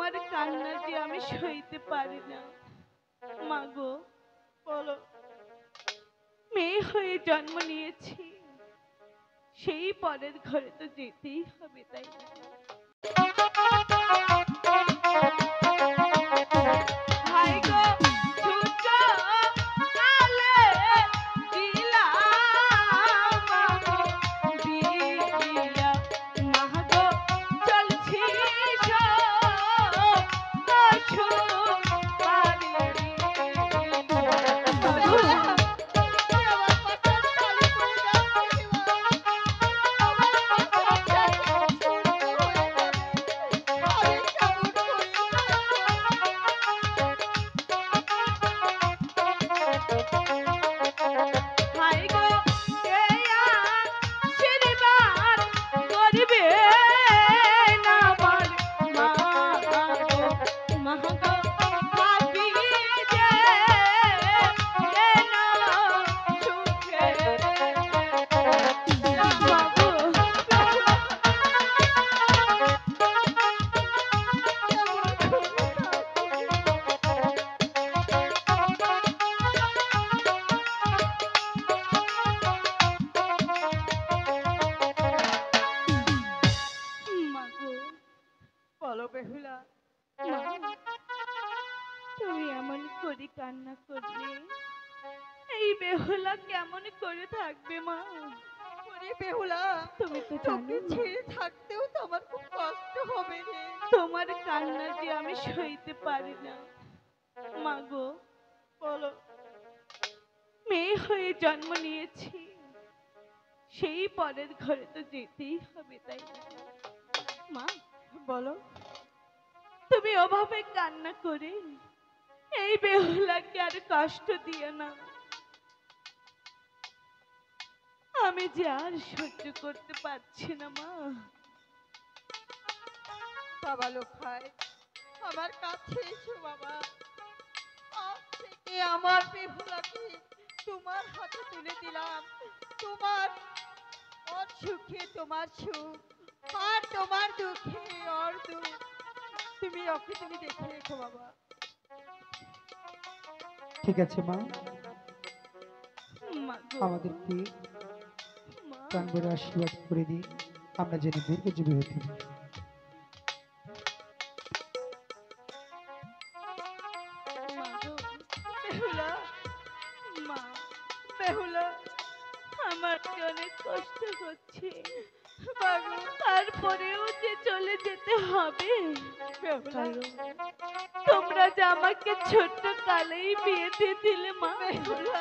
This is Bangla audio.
তোমার কান্না যে আমি সইতে পারি না। মাগো বলো, মেয়ে হয়ে জন্ম নিয়েছি, সেই পরের ঘরে তো যেতেই হবে, তাই না? হাই গো সূর্য আলে দিলাম মাগো বিয়া, মাগো চলছি শ্বশুর বাড়ি। হাই গো কে আশীর্বাদ করবে না আমার মা গো, মা গো ভাবি যে এলো সুখে। মা গো মাগো বলো বেহুলা, মা, তুমি এমন করে কান্না করলে এই বেহুলা কেমন করে থাকবে মা? ওরে বেহুলা, তুমি তো তোকে জানো ছেড়ে থাকতেও তো আমার খুব কষ্ট হবে রে। তোমার কান্না যে আমি সইতে পারি না। মাগো বলো, মেয়ে হয়ে জন্ম নিয়েছি, সেই পরের ঘরে তো যেতেই হবে, তাই না? মা বলো, তুমি ওভাবে কান্না করে এই বেহুলাকে আর কষ্ট দিও না। আমি যে আর সহ্য করতে পারছি না মা। বাবা লোখাই, আমার কাছে এসো বাবা। আজ থেকে আমার বেহুলাকে তোমার হাতে তুলে দিলাম। তোমার ওর সুখে তোমার সুখ, আর তোমার দুঃখে ওর দুঃখ। তুমি ওকে তুমি দেখে রেখো বাবা। ঠিক আছে মা, মাগো আমাদেরকে মা, প্রাণ ভরে আশীর্বাদ করে দিন, আমরা যেন দীর্ঘজীবী হতে পারি। মাগো বেহুলা, মা বেহুলা, আমার যে অনেক কষ্ট হচ্ছে মাগো, তারপরেও যে চলে যেতে হবে। বেহুলা, তোমরা যে আমাকে ছোট্ট কালেই বিয়ে দিয়ে দিলে মা। বেহুলা,